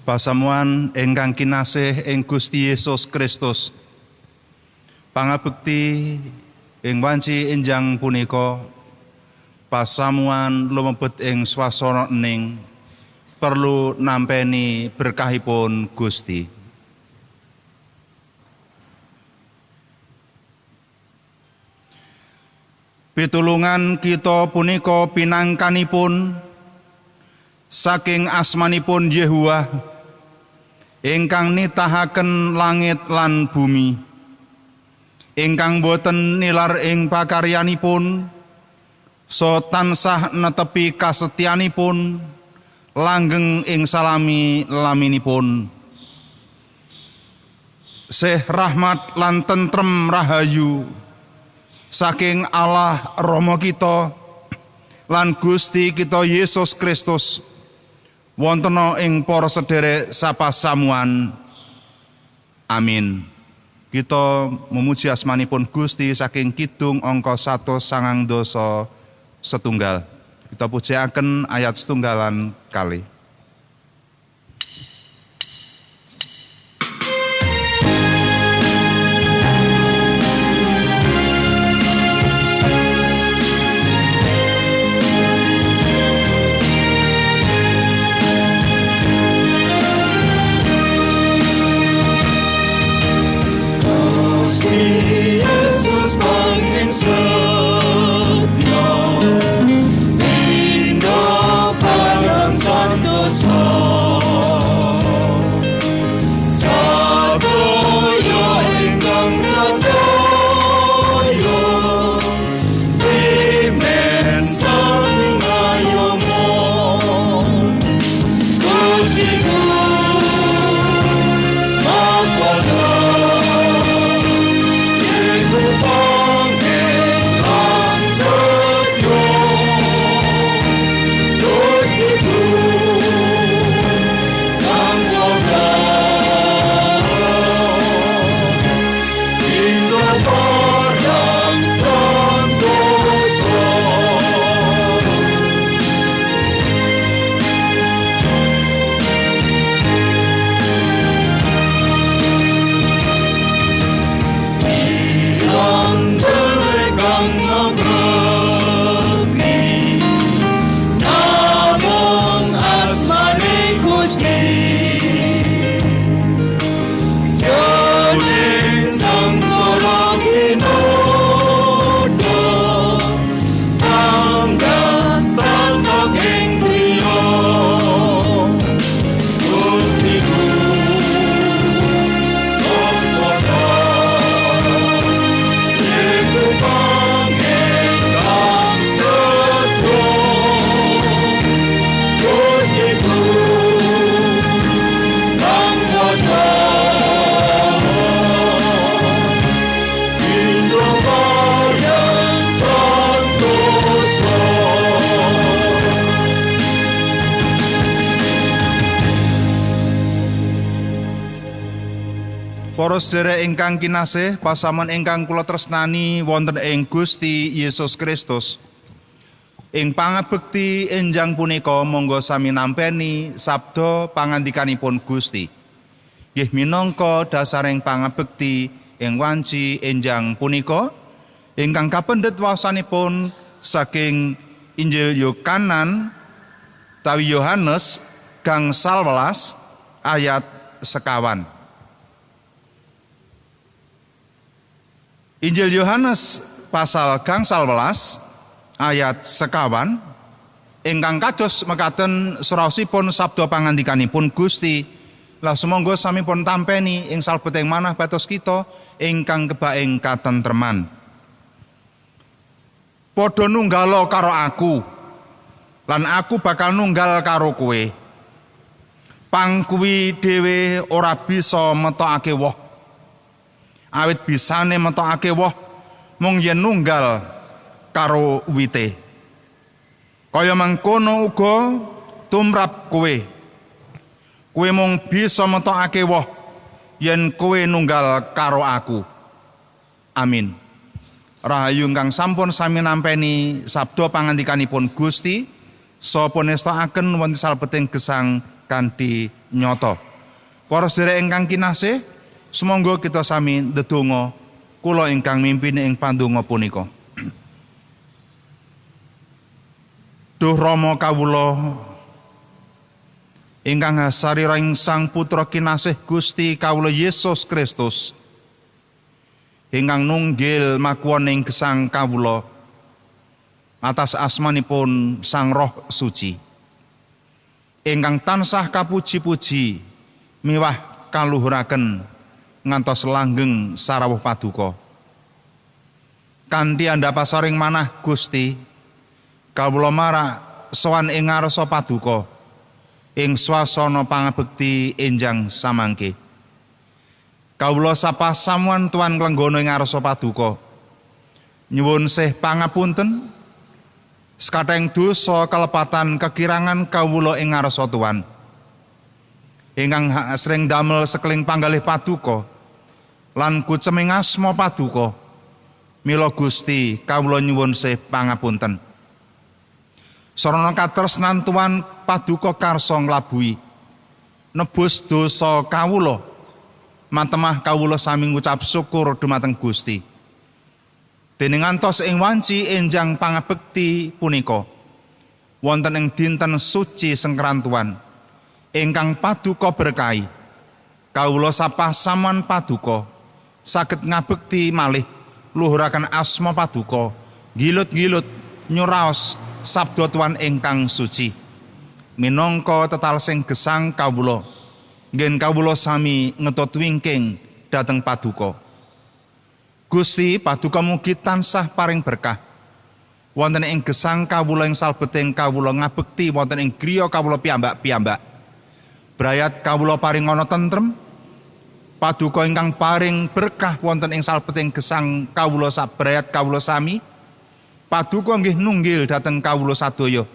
Pasamuan ingkang kinasih ing Gusti Yesus Kristus. Pangabekti ing wanci enjang punika pasamuan lumebet ing swasana ening perlu nampeni berkahipun Gusti. Pitulungan kita punika pinangkanipun saking asmanipun Yehuwah ingkang nitahaken langit lan bumi, ingkang boten nilar ing pakaryanipun, so tansah netepi kasetyanipun langgeng ing salami laminipun. Sih rahmat lan tentrem rahayu saking Allah Rama kita lan Gusti kita Yesus Kristus wontena ing para sedherek sapasamuan. Amin. Kita memuji asmanipun Gusti saking kidung angka 192. Kita pujiaken ayat setunggalan kali. Para sedherek ingkang kinasih, pasaman ingkang kula tresnani wonten ing Gusti Yesus Kristus. Ing pangabekti enjang punika monggo sami nampeni sabda pangandikanipun Gusti. Nggih minangka dasaring pangabekti ing wanci enjang punika ingkang kapendhet waosanipun saking Injil Yohanes gangsal 11 ayat sekawan. Injil Yohanes pasal gangsal 11 ayat sekawan ingkang kados mekaten suraosipun sabda pangandikanipun Gusti. Lah sumangga sami pun tampeni ing salbeting manah batos kita ingkang kebaing katentreman. Padha nunggala karo aku lan aku bakal nunggal karo kowe. Pang kuwi dhewe ora bisa metokake woh. Awit bisane metokake woh mung yen nunggal karo wite. Kaya mangkono uga tumrap kowe. Kowe mung bisa metokake woh yen kowe nunggal karo aku. Amin. Rahayu ingkang sampun sami nampeni sabda pangandikanipun Gusti, sapa nestakaken wonten salbeting gesang kanthi nyata. Para sedherek ingkang kinasih, sumangga kita sami ndedonga kula ingkang mimpin ing pandonga punika. Duh Rama kawula ingkang sariraing Sang Putra kinasih Gusti kawula Yesus Kristus ingkang nunggil makuwon ing gesang kawula atas asmanipun Sang Roh Suci ingkang tansah kapuji-puji miwah kaluhuraken ngantos langgeng sarawuh paduka. Kanthi andhapasaring manah Gusti kawula marak sowan ing ngarsa paduka ing swasana pangabekti enjang samangke. Kawula sapa samuan tuan nglenggana ing ngarsa paduka nyuwun sih pangapunten sakathing dosa kelepatan kekirangan kawula ing ngarsa tuan ingkang asring damel sekeling panggalih paduka lan kuceming asma paduka. Mila Gusti kawula nyuwun sih pangapunten. Sarana katresnan tuan paduka karsa nglabuhi nebus dosa kawula. Matemah kawula sami ngucap syukur dumateng Gusti. Dening ngantos ing wanci enjang pangabekti punika wonten ing dinten suci sengkeran tuan ingkang paduka berkahi, kawula sapa saman paduka saged ngabekti malih luhuraken asma paduka, gilut-gilut nyuraos sabda tuan ingkang suci. Minangka tetalsing gesang kawula, ngen kawula sami ngetut wingking dhateng paduka. Gusti paduka mugi tansah paring berkah wonten ing gesang kawula ing salbeting kawula ngabekti wonten ing griya kawula piyambak-piyambak. Brayat kawula paring ana tentrem, paduka ingkang paring berkah wonten ing salbeting gesang kawula sabrayat kawula sami, paduka nggih nunggil dhateng kawula sadaya.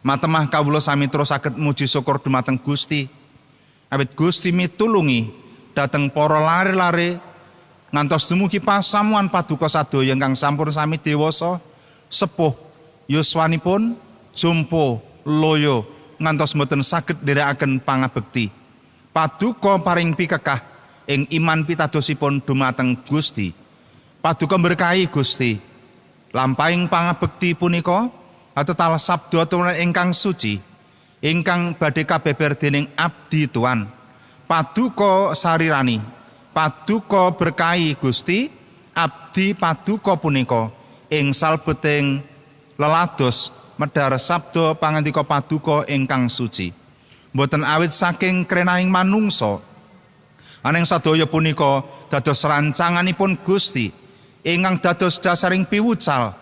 Matemah kawula sami terus saged muji syukur dumateng Gusti, awit Gusti mitulungi dhateng para lare-lare ngantos dumugi pasamuan paduka sadaya ingkang sampun sami dewasa, sepuh, yuswanipun, jumpo, loyo, ngantos mboten saged nderekaken pangabekti. Paduka paring pikekah ing iman pitadosipun dumateng Gusti. Paduka berkahi Gusti. Lampahing pangabekti punika atetal sabda Tuhan ingkang suci ingkang badhe kabeber dening abdi Tuhan. Paduka sarirani, paduka berkahi Gusti, abdi paduka punika ing salbeting lelados medhar sabda pangandika paduka ingkang suci. Mboten awit saking krenahing manungsa, aneng sadaya punika dados rancanganipun Gusti ingkang dados dasaring piwucal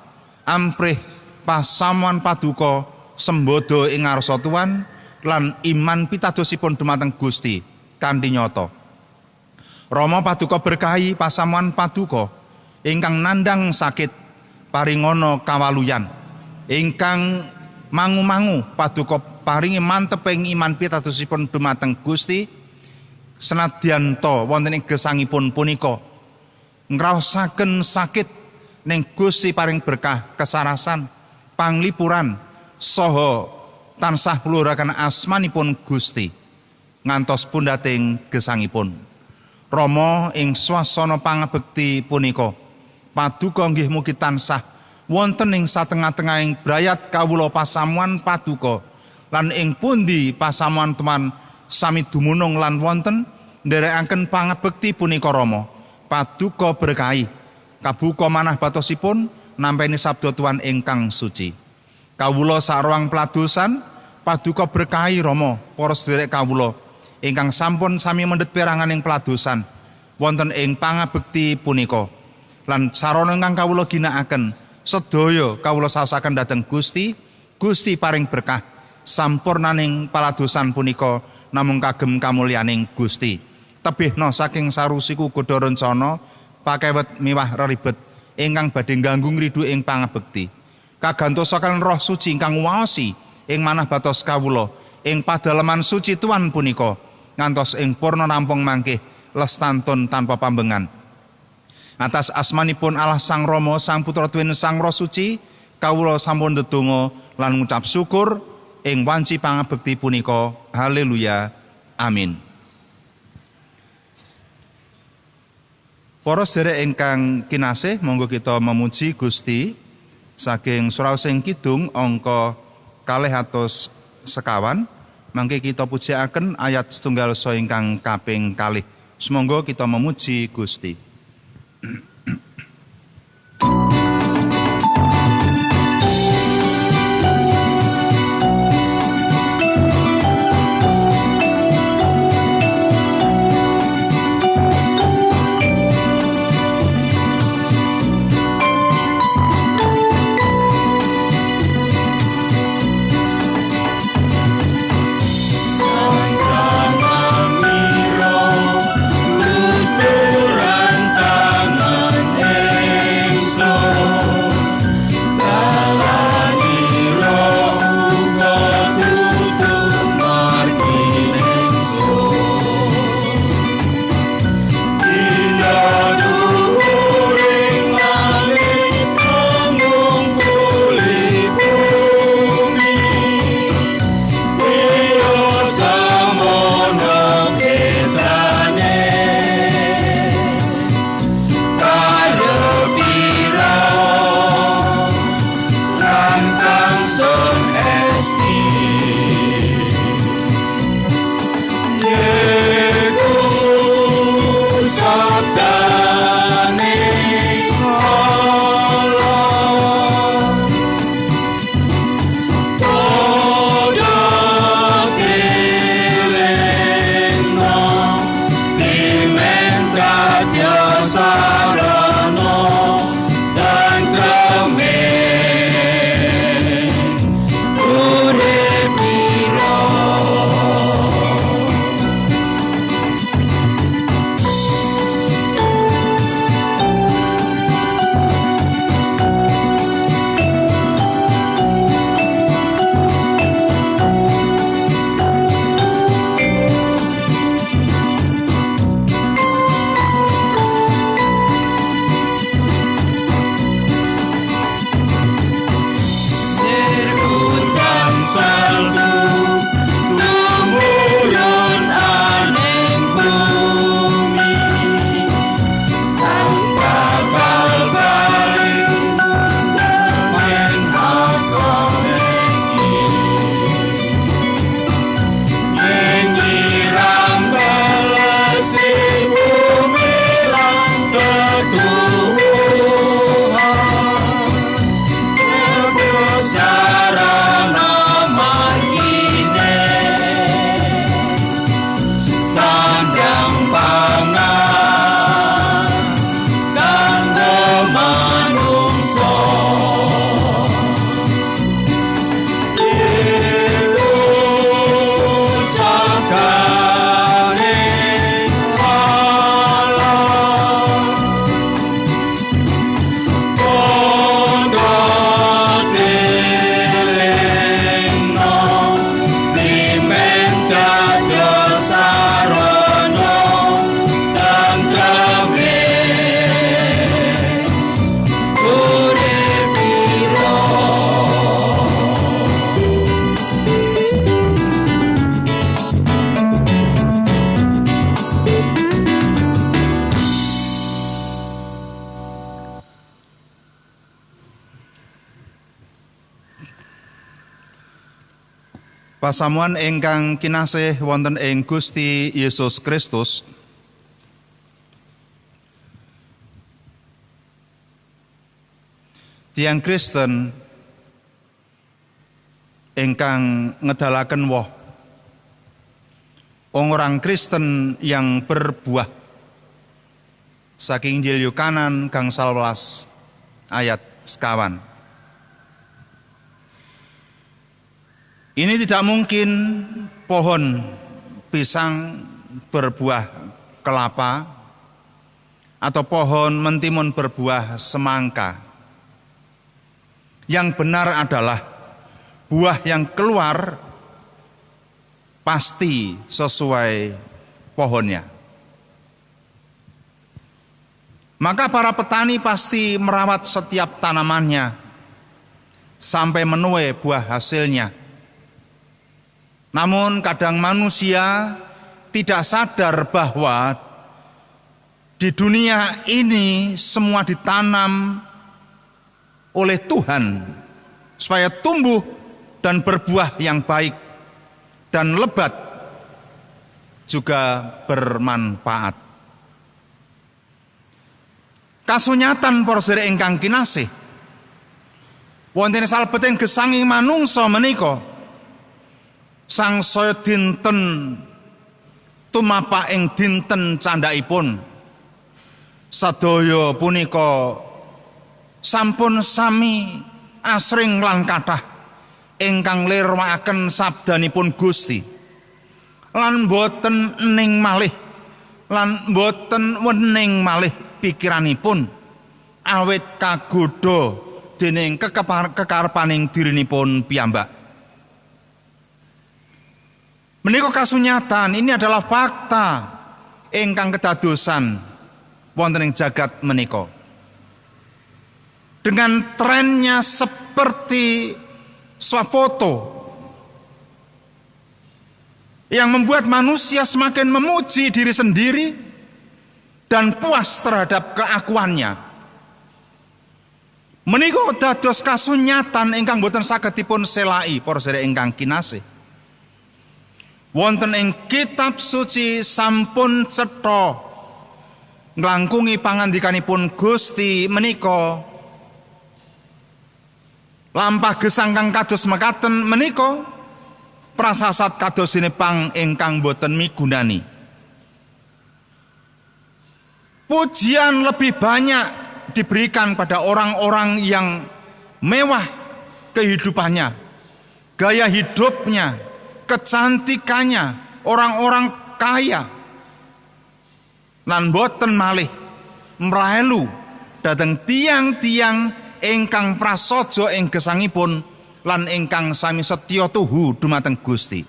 amprih pasamuan paduka sembodo ing ngarsa tuan lan iman pitadosipun dumateng Gusti kanthi nyata. Rama paduka berkahi pasamuan paduka ingkang nandhang sakit paringana kawaluyan, ingkang mangu-mangu paduka paringi manteping iman pitadosipun dumateng Gusti senadyan to wonten ing gesangipun punika ngraosaken sakit ning Gusti paring berkah kesarasan panglipuran saha tansah peluraken asmanipun Gusti ngantos pundhating gesangipun. Rama ing swasana pangabekti punika paduka nggih mugi tansah wonten ing satengah-tengahing brayat kawula pasamuan paduka lan ing pundi pasamuan teman sami dumunung lan wonten nderekaken pangabekti punika Rama paduka berkahi kabuka manah batosipun nampeni sabda Tuhan ingkang suci. Kawula saruang peladosan paduka berkahi Rama para sedherek kawula ingkang sampun sami mendhet perangan ing peladosan wonten ing pangabekti punika lan sarana ingkang kawula ginakaken sedaya kawula saosaken dhateng Gusti. Gusti paring berkah sampurnaning paladosan punika namung kagem kamulyaning Gusti. Tebihna saking sarusiku godha rencana pakewet miwah reribet ingkang badhe ngganggu ngridu ing pangabekti. Kagantosaken Roh Suci ingkang waosi ing manah batos kawula ing padaleman suci Tuhan punika ngantos ing purna rampung mangkih lestantun tanpa pambengan. Atas asmanipun Allah Sang Rama, Sang Putra Tuwin Sang Roh Suci, kawula sampun ndedonga lan ngucap syukur ing wanci pangabekti punika. Haleluya. Amin. Para sedherek ingkang kinasih, monggo kita memuji Gusti saking suraosing kidung angka 250. Mangke kita pujiaken ayat setunggal so ingkang kaping 2. Semonggo kita memuji Gusti. Pasamuan ingkang kinasih wonten ing Gusti Yesus Kristus. Tiyang Kristen ingkang ngedalaken woh. Orang Kristen yang berbuah. Saking Injil Yohanes gangsal welas ayat sekawan. Ini tidak mungkin pohon pisang berbuah kelapa atau pohon mentimun berbuah semangka. Yang benar adalah buah yang keluar pasti sesuai pohonnya. Maka para petani pasti merawat setiap tanamannya sampai menuai buah hasilnya. Namun kadang manusia tidak sadar bahwa di dunia ini semua ditanam oleh Tuhan supaya tumbuh dan berbuah yang baik dan lebat juga bermanfaat. Kasunyatan para sedherek ingkang kinasih, wonten salebeting gesanging manungsa menika sangsaya dinten tumapak ing dinten candhaipun. Sadaya punika sampun sami asring lan kathah ingkang lirwakaken sabdanipun Gusti lan boten ening malih lan boten wening malih pikiranipun awit kagodha dening kekarepaning dirinipun piyambak. Menika kasunyatan, ini adalah fakta ingkang kedadosan wonten ing jagat menika. Dengan trennya seperti swafoto yang membuat manusia semakin memuji diri sendiri dan puas terhadap keakuannya. Menika dados kasunyatan ingkang boten saged dipun selai para sedherek ingkang kinasih. Wonten ing kitab suci sampun cetha nglangkungi pangandikanipun Gusti menika lampah gesang kang kados mekaten menika prasasat kadosine pang ingkang boten migunani. Pujian lebih banyak diberikan pada orang-orang yang mewah kehidupannya, gaya hidupnya, kecantikannya, orang-orang kaya. Lan boten malih mraelu dhateng tiang-tiang ingkang prasaja ing gesangipun lan ingkang sami setya tuhu dumateng Gusti.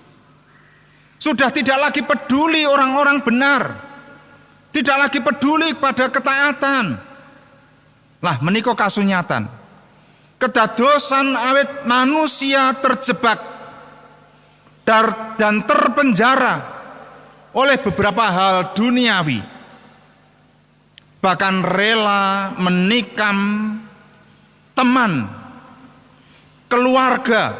Sudah tidak lagi peduli orang-orang benar, tidak lagi peduli pada ketaatan. Lah menika kasunyatan kedadosan awit manusia terjebak dan terpenjara oleh beberapa hal duniawi, bahkan rela menikam teman, keluarga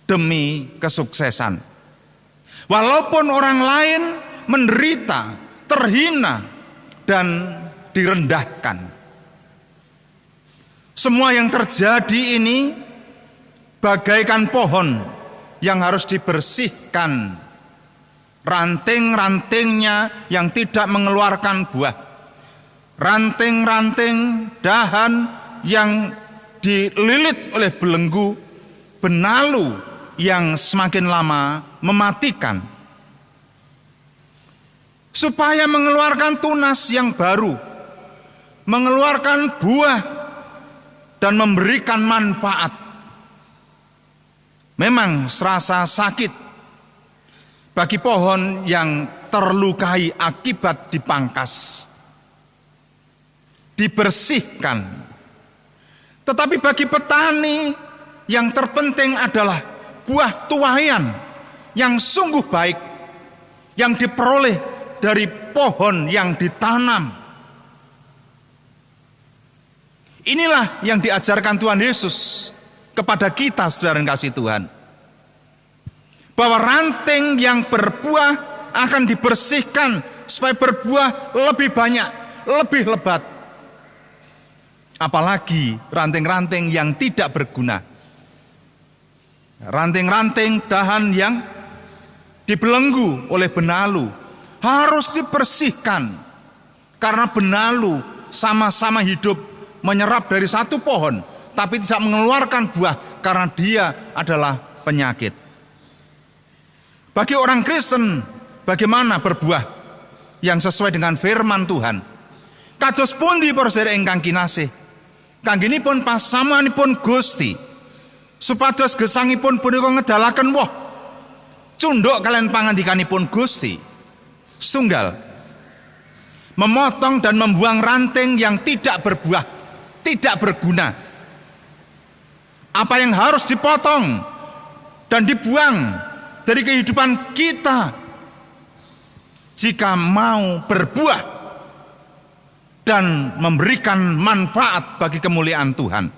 demi kesuksesan. Walaupun orang lain menderita, terhina, dan direndahkan. Semua yang terjadi ini bagaikan pohon yang harus dibersihkan, ranting-rantingnya yang tidak mengeluarkan buah, ranting-ranting dahan yang dililit oleh belenggu, benalu yang semakin lama mematikan, supaya mengeluarkan tunas yang baru, mengeluarkan buah dan memberikan manfaat. Memang serasa sakit bagi pohon yang terlukai akibat dipangkas, dibersihkan. Tetapi bagi petani yang terpenting adalah buah tuayan yang sungguh baik yang diperoleh dari pohon yang ditanam. Inilah yang diajarkan Tuhan Yesus kepada kita, saudara yang kasih Tuhan, bahwa ranting yang berbuah akan dibersihkan supaya berbuah lebih banyak, lebih lebat. Apalagi ranting-ranting yang tidak berguna, ranting-ranting dahan yang dibelenggu oleh benalu harus dibersihkan, karena benalu sama-sama hidup menyerap dari satu pohon tapi tidak mengeluarkan buah karena dia adalah penyakit. Bagi orang Kristen, bagaimana berbuah yang sesuai dengan firman Tuhan? Kados pundi para sedherek ingkang kinasih, kanggenipun pasamanipun Gusti supados gesangipun punika ngedalaken woh cunduk kalian pangandikanipun Gusti. Setunggal, memotong dan membuang ranting yang tidak berbuah, tidak berguna. Apa yang harus dipotong dan dibuang dari kehidupan kita jika mau berbuah dan memberikan manfaat bagi kemuliaan Tuhan.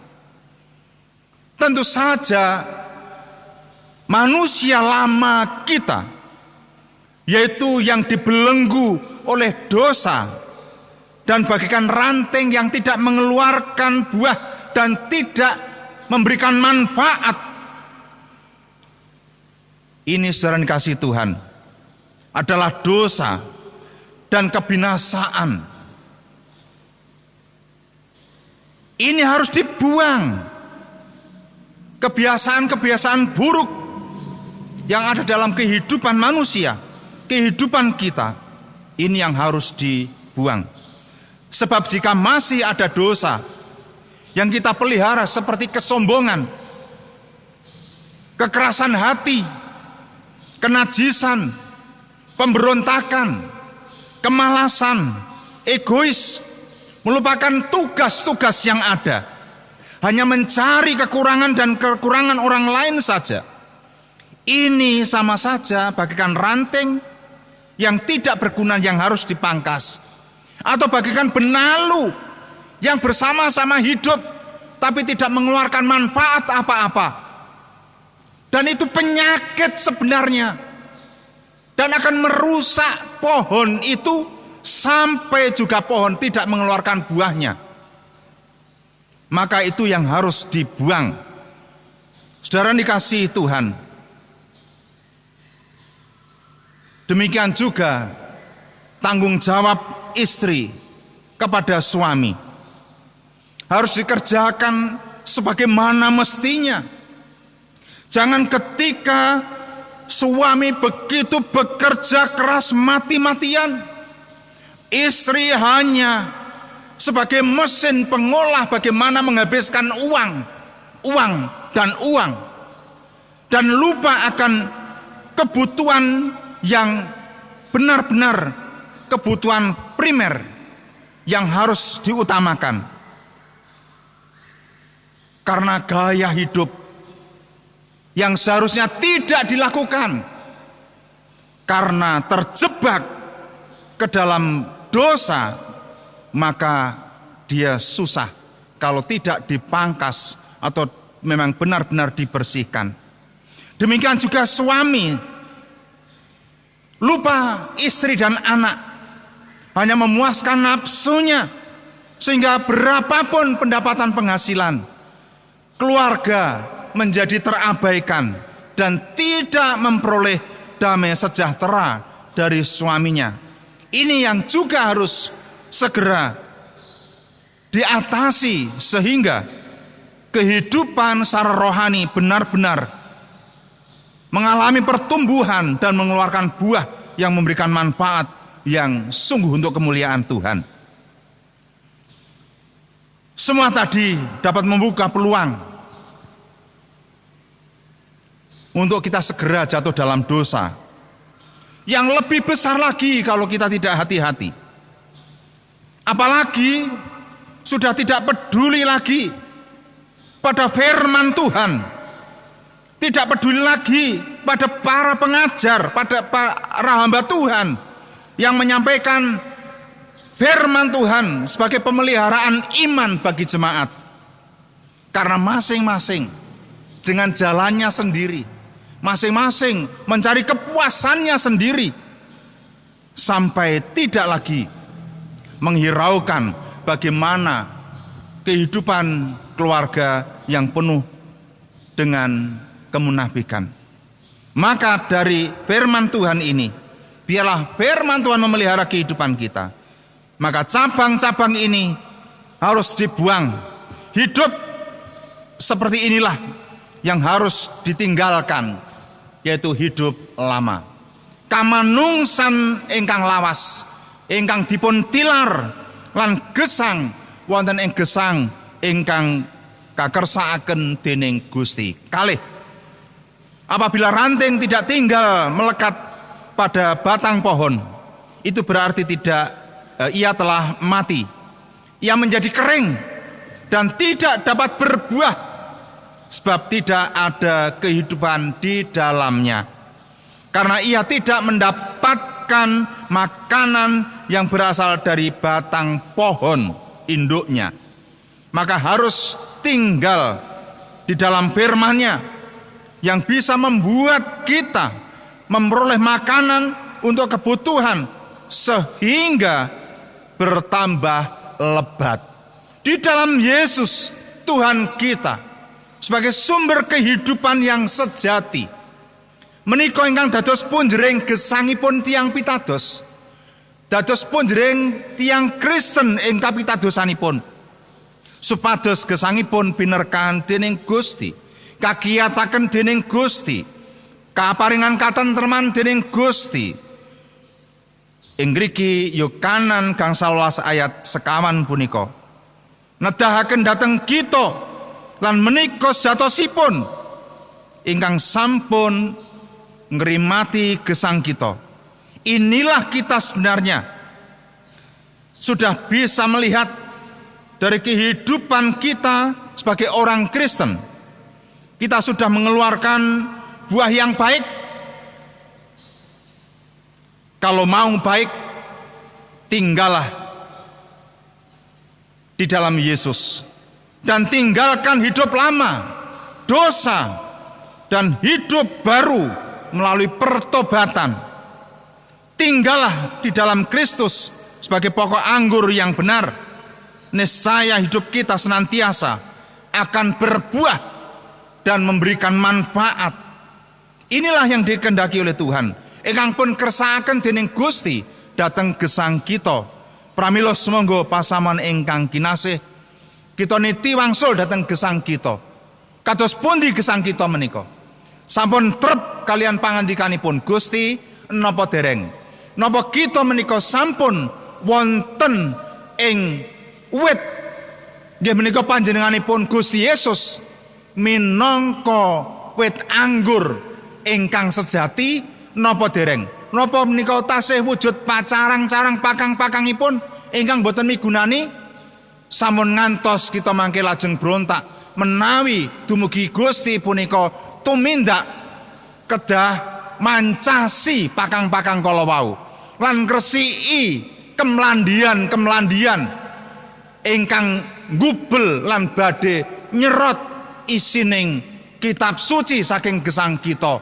Tentu saja manusia lama kita, yaitu yang dibelenggu oleh dosa dan bagaikan ranting yang tidak mengeluarkan buah dan tidak memberikan manfaat. Ini saudara dikasihi Tuhan, adalah dosa dan kebinasaan. Ini harus dibuang. Kebiasaan-kebiasaan buruk yang ada dalam kehidupan manusia, kehidupan kita, ini yang harus dibuang. Sebab jika masih ada dosa yang kita pelihara seperti kesombongan, kekerasan hati, kenajisan, pemberontakan, kemalasan, egois, melupakan tugas-tugas yang ada, hanya mencari kekurangan dan kekurangan orang lain saja. Ini sama saja bagaikan ranting yang tidak berguna yang harus dipangkas, atau bagaikan benalu yang bersama-sama hidup tapi tidak mengeluarkan manfaat apa-apa. Dan itu penyakit sebenarnya, dan akan merusak pohon itu sampai juga pohon tidak mengeluarkan buahnya. Maka itu yang harus dibuang. Saudara dikasihi Tuhan, demikian juga tanggung jawab istri kepada suami harus dikerjakan sebagaimana mestinya. Jangan ketika suami begitu bekerja keras mati-matian, istri hanya sebagai mesin pengolah bagaimana menghabiskan uang, dan lupa akan kebutuhan yang benar-benar kebutuhan primer yang harus diutamakan. Karena gaya hidup yang seharusnya tidak dilakukan karena terjebak ke dalam dosa, maka dia susah kalau tidak dipangkas atau memang benar-benar dibersihkan. Demikian juga suami lupa istri dan anak, hanya memuaskan nafsunya, sehingga berapapun pendapatan penghasilan, keluarga menjadi terabaikan dan tidak memperoleh damai sejahtera dari suaminya. Ini yang juga harus segera diatasi sehingga kehidupan secara rohani benar-benar mengalami pertumbuhan dan mengeluarkan buah yang memberikan manfaat yang sungguh untuk kemuliaan Tuhan. Semua tadi dapat membuka peluang untuk kita segera jatuh dalam dosa yang lebih besar lagi kalau kita tidak hati-hati. Apalagi sudah tidak peduli lagi pada firman Tuhan, tidak peduli lagi pada para pengajar, pada para hamba Tuhan yang menyampaikan firman Tuhan sebagai pemeliharaan iman bagi jemaat. Karena masing-masing dengan jalannya sendiri, masing-masing mencari kepuasannya sendiri, sampai tidak lagi menghiraukan bagaimana kehidupan keluarga yang penuh dengan kemunafikan. Maka dari firman Tuhan ini, biarlah firman Tuhan memelihara kehidupan kita. Maka cabang-cabang ini harus dibuang. Hidup seperti inilah yang harus ditinggalkan, yaitu hidup lama. Kamanungsan ingkang lawas, ingkang dipun tilar lan gesang wonten ing gesang ingkang kakersakaken dening Gusti. Kalih, apabila ranting tidak tinggal melekat pada batang pohon, itu berarti ia telah mati. Ia menjadi kering dan tidak dapat berbuah sebab tidak ada kehidupan di dalamnya. Karena ia tidak mendapatkan makanan yang berasal dari batang pohon induknya, maka harus tinggal di dalam firman-Nya yang bisa membuat kita memperoleh makanan untuk kebutuhan sehingga bertambah lebat. Di dalam Yesus Tuhan kita sebagai sumber kehidupan yang sejati, menika ingkang dados punjering gesangipun tiang pitados, dados punjering tiang Kristen ing kapitadosanipun, supados gesangipun binerkahan dening Gusti, kagiyataken dening Gusti, kaparingan katentreman dening Gusti. Ing mriki Yohanan gangsal 11 ayat sekawan punika nedahaken dhateng kita lan menika sejatosipun ingkang sampun ngrimati gesang kita. Inilah kita sebenarnya sudah bisa melihat dari kehidupan kita sebagai orang Kristen. Kita sudah mengeluarkan buah yang baik. Kalau mau baik, tinggallah di dalam Yesus dan tinggalkan hidup lama, dosa, dan hidup baru melalui pertobatan. Tinggallah di dalam Kristus sebagai pokok anggur yang benar. Niscaya hidup kita senantiasa akan berbuah dan memberikan manfaat. Inilah yang dikehendaki oleh Tuhan. Ingkang pun kersakaken dening Gusti dhateng gesang kita. Pramila semonggo pasaman ingkang kinasih, kita niti wangsul dhateng gesang kita. Kados pundi gesang kita menika? Sampun trep kalian pangandikanipun Gusti napa dereng? Napa kita menika sampun wonten ing wit nggih menika panjenenganipun Gusti Yesus minangka wit anggur ingkang sejati napa dereng? Napa menika tasih wujud pacarang-carang pakang-pakangipun ingkang boten migunani? Sampun ngantos kita mangke lajeng brontak menawi dumugi Gusti punika tumindak kedah mancasi pakang-pakang kala wau lan ngresiki kemlandian-kemlandian ingkang gubel lan badhe nyerot isining kitab suci saking gesang kita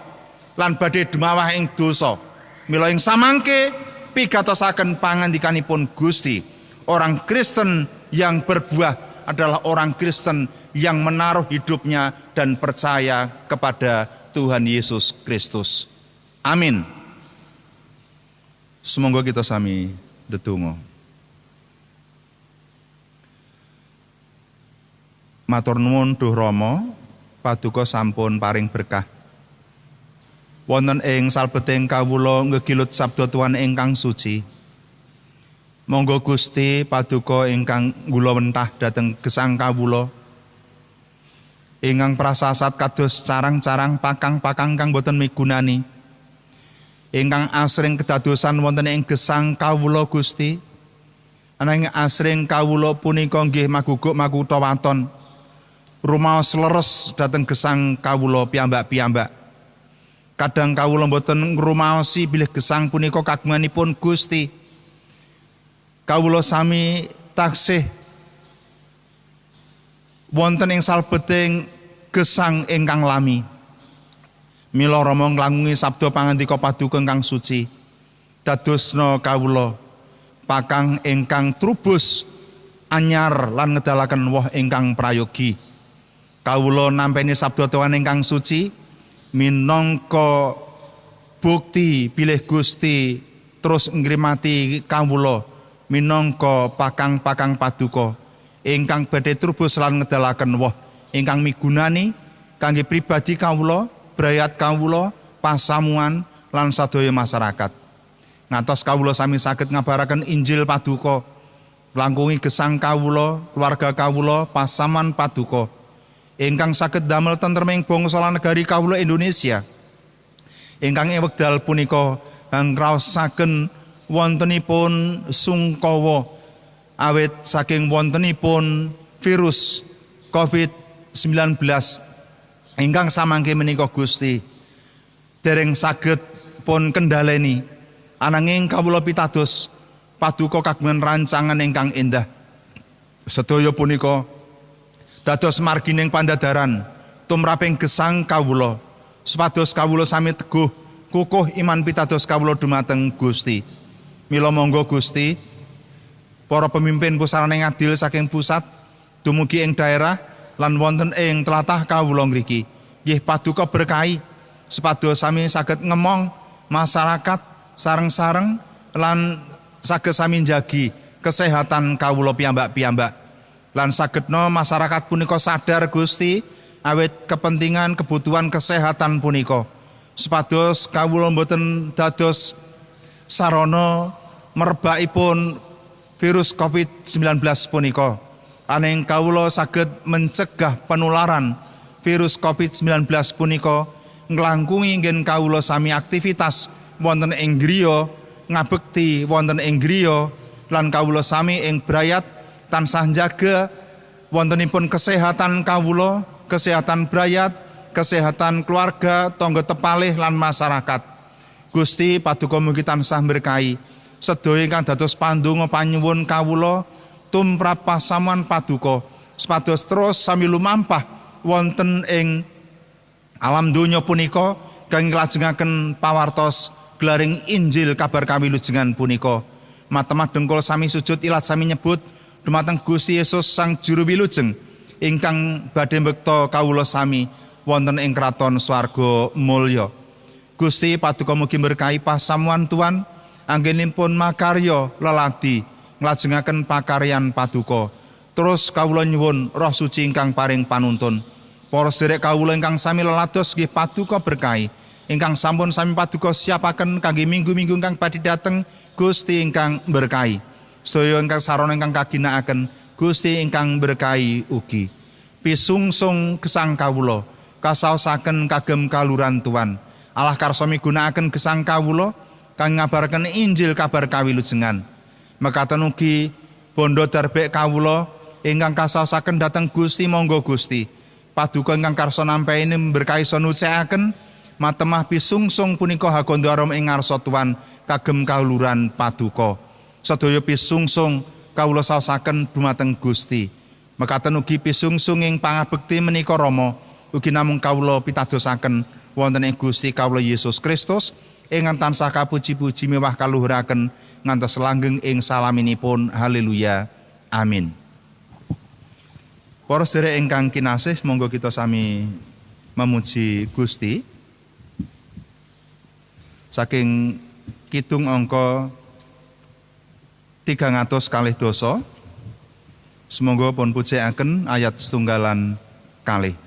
lan badhe dumawah ing dosa. Mila ing samangke pigatosaken pangandikanipun Gusti, orang Kristen yang berbuah adalah orang Kristen yang menaruh hidupnya dan percaya kepada Tuhan Yesus Kristus. Amin. Semoga kita sami ndedonga. Matur nuwun Duh Rama, paduka sampun paring berkah. Wonten ing salbeting kawula ngegilut sabda Tuhan ingkang suci. Monggo Gusti paduka ingkang nggula wentah dhateng gesang kawula, ingkang prasasat kados carang-carang pakang-pakang kang boten migunani, ingkang asring kedadosan wonten ing gesang kawula Gusti, ananging asring kawula punika nggih maguguk makutha waton rumaos leres dhateng gesang kawula piyambak-piyambak. Kadang kawula boten ngrumaosi bilih gesang punika kagunganipun Gusti. Kawula sami taksih wonten ing salbeting gesang ingkang lami. Mila Rama nglangungi sabda pangandika paduka ingkang suci. Dadosna kawula pakang ingkang trubus anyar lan ngedalaken woh ingkang prayogi. Kawula nampeni sabda Tuhan ingkang suci minangka bukti bilih Gusti terus ngrimati kawula minangka pakang-pakang paduka ingkang badhe trubus lan ngedalaken woh ingkang migunani kangge pribadi kawula, brayat kawula, pasamuan lan sadaya masyarakat. Ngantos kawula sami saged ngabaraken Injil paduka, langkungi gesang kawula, keluarga kawula, pasaman paduka ingkang saged damel tentreming bangsa lan negari kawula Indonesia. Ingkang ing wekdal punika ngraosaken wontenipun sungkawa awit saking wontenipun virus COVID-19 ingkang samangke menika Gusti dereng saged pun kendhaleni ananging kawula pitados paduka kagungan rancangan ingkang endah sedaya punika dados margining pandadaran tumraping gesang kawula supados kawula sami teguh kukuh iman pitados kawula dumateng Gusti. Mila monggo Gusti para pemimpin pusarane ngadil saking pusat dumugi ing daerah lan wonten ing tlatah kawula ngriki nggih paduka berkahi supados sami saged ngemong masyarakat sareng-sareng lan saged sami njagi kesehatan kawula piyambak-piyambak lan sagedna masyarakat punika sadar Gusti awit kepentingan kebutuhan kesehatan punika supados kawula boten dados sarana merebakipun virus COVID-19 punika. Aning kawula saged mencegah penularan virus COVID-19 punika nglangkungi inggen kawula sami aktivitas wonten ing griya ngabekti wonten ing griya lan kawula sami ing brayat tansah njaga wontenipun kesehatan kawula, kesehatan brayat, kesehatan keluarga, tangga tepalih lan masyarakat. Gusti paduka mugi tansah berkahi sedaya ingkang dados pandonga panyuwun kawula tumrap pasamuan paduka supados terus sami lumampah wonten ing alam donya punika kangge nglajengaken pawartos glaring Injil kabar kawilujengan punika. Matemah dengkul sami sujud ilat sami nyebut dumateng Gusti Yesus Sang Juru Wilujeng ingkang badhe mbekta kawula sami wonten ing kraton swarga mulya. Gusti paduka mugi berkahi pasamuan Tuhan anggenipun makarya leladi nglajengaken pakaryan paduka. Terus kawula nyuwun Roh Suci ingkang paring panuntun. Para sedherek kawula ingkang sami lelados nggih paduka berkahi. Ingkang sampun sami paduka siapaken kangge minggu-minggu ingkang badhe dateng Gusti ingkang berkahi. Sedaya ingkang sarana ingkang kaginakaken Gusti ingkang berkahi ugi. Pisungsung gesang kawula kasaosaken kagem kaluran Tuhan. Allah karsa migunakaken gesang kawula kang ngabaraken Injil kabar kawilujengan. Mekaten ugi bondo darbek kawula ingkang kasaosaken dhateng Gusti monggo Gusti paduka ingkang karsa nampeni berkahi nucekaken matemah pisungsung punika hagondarom ing ngarsa Tuhan kagem kauluran paduka. Sedaya pisungsung kawula saosaken dumateng Gusti. Mekaten ugi pisungsung ing pangabekti menika Rama ugi namung kawula pitadosaken wonten ing Gusti kawula Yesus Kristus ingkang tansah kapuji-puji mewah kaluhuraken ngantos langgeng ing salaminipun. Haleluya. Amin. Para sedherek ingkang kinasih, monggo kita sami memuji Gusti. Saking kidung angka 300 semoga pun pujiaken ayat setunggalan kalih.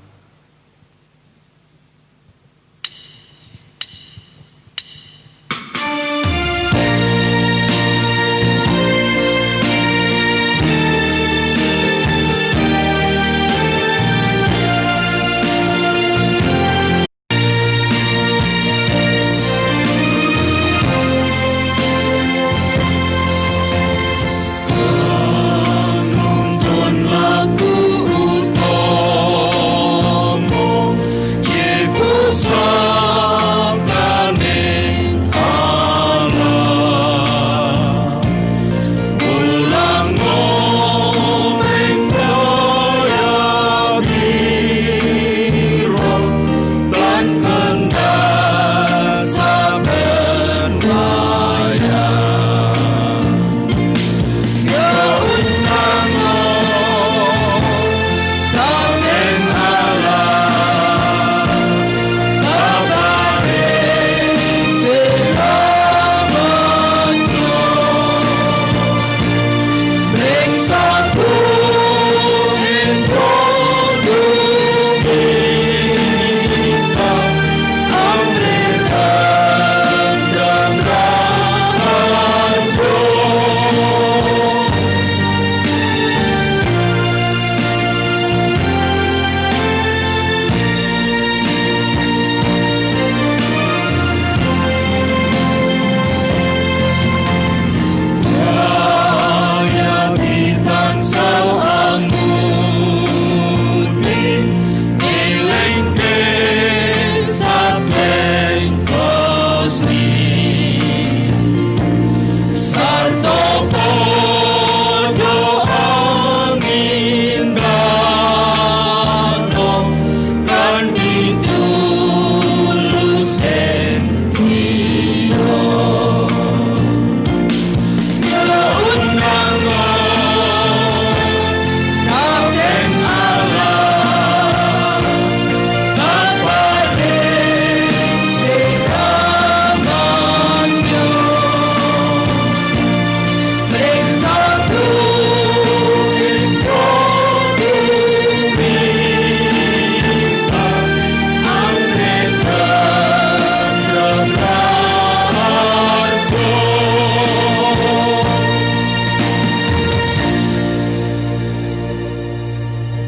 Lagu utama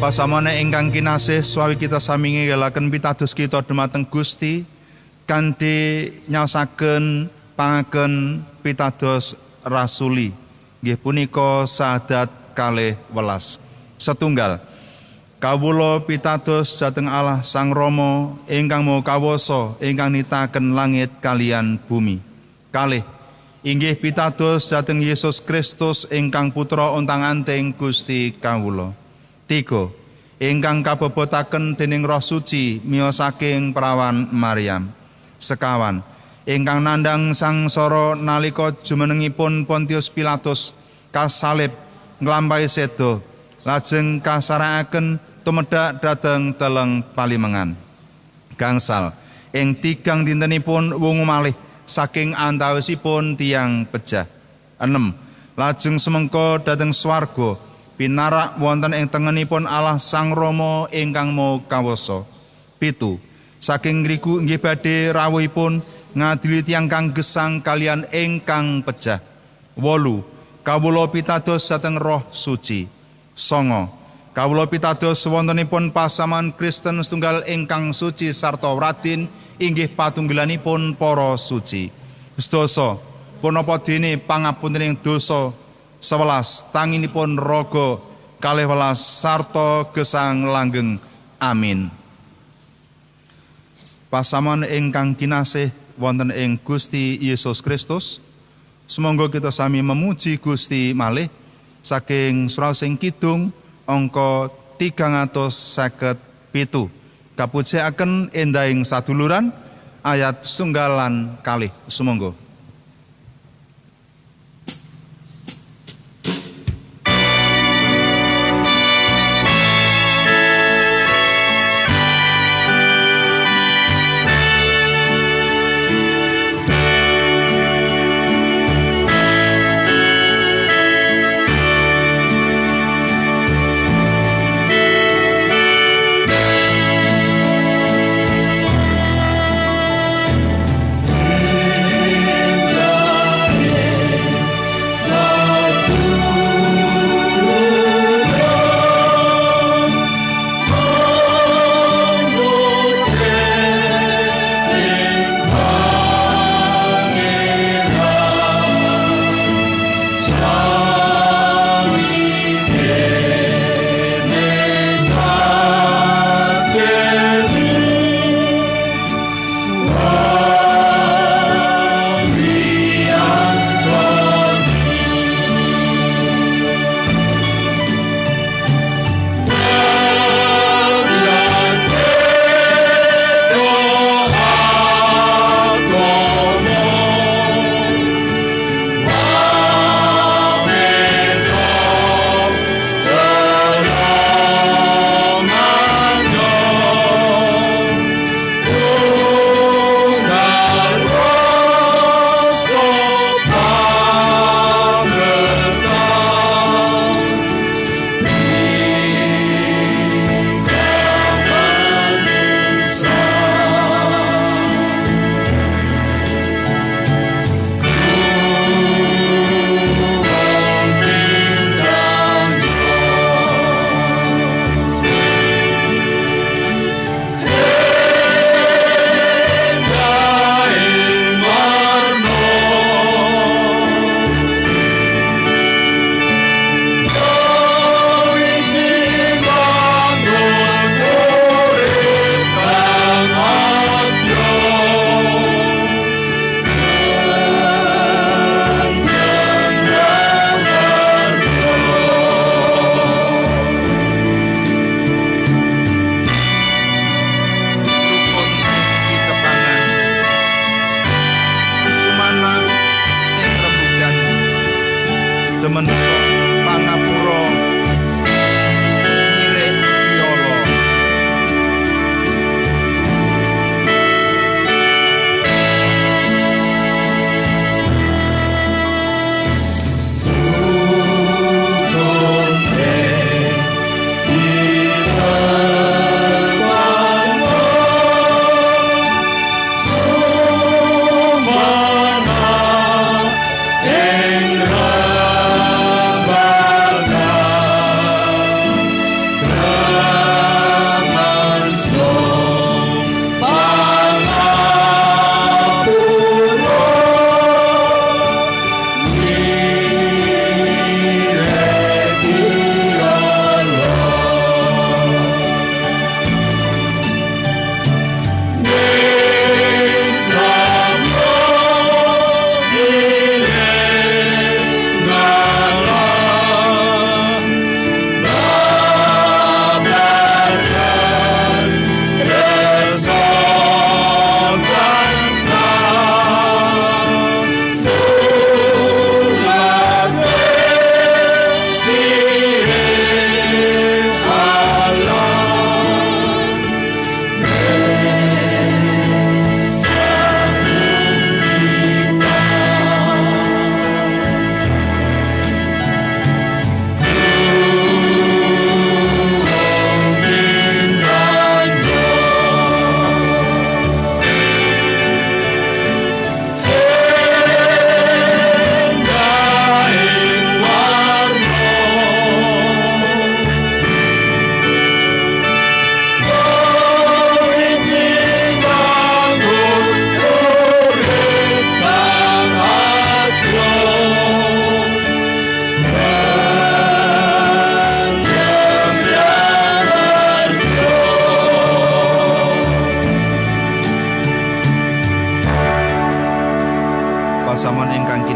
Pasamane ingkang kinasih, swawi kita sami nggalaken pitados kita dhumateng Gusti kanthi nyaosaken pangaken pitados rasuli. Nggih punika sahadat 12 setunggal. Kawula pitados dhateng Allah Sang Rama ingkang Maha Kawasa ingkang nitaken langit kaliyan bumi. Kalih inggih pitados dhateng Yesus Kristus ingkang putra ontang-anting Gusti kawula. 3. Ingkang kabebotaken dening Roh Suci miyos saking perawan Maryam. 4. Ingkang nandhang sangsara nalika jumenengipun Pontius Pilatus kasalib nglampahi seda lajeng kasarakaken tumedhak dhateng teleng palimengan. Gangsal ing 3 dintenipun wungu malih saking antawisipun tiyang pejah. 6. Lajeng semengko dhateng swarga pinarak wonten ing tengenipun Allah Sang Rama ingkang Maha Kawasa. 7. Saking ngriku inggih badhe rawuhipun ngadili tiyang kang gesang kalian ingkang pejah. 8. Kawula pitados dhateng Roh Suci. 9. Kawula pitados wontenipun pasaman Kristen setunggal ingkang suci sarta radin inggih patunggilanipun para suci. 10. Punapa dene pangapuntening dosa. 11. Tanginipun raga. 12. Sarta gesang langgeng. Amin. Pasaman ingkang kinasih wonten ing Gusti Yesus Kristus, sumangga kita sami memuji Gusti malih saking surah sing kidung angka 357. Kapujiaken endahing saduluran ayat sunggalan kalih sumangga.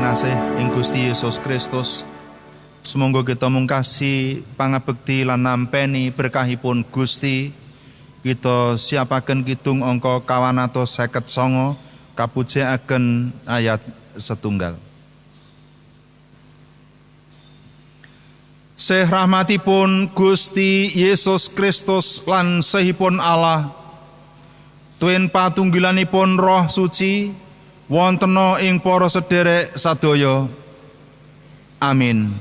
kinasih ing Gusti Yesus Kristus. Semoga kita mungkasi pangabekti lan nampeni berkahipun Gusti. Kita siapaken kidung angka 259 kapujekaken ayat 1. Sih rahmatipun Gusti Yesus Kristus lan sehipun Allah, twin patunggilanipun Roh Suci wontena ing para sederek sadaya. Amin.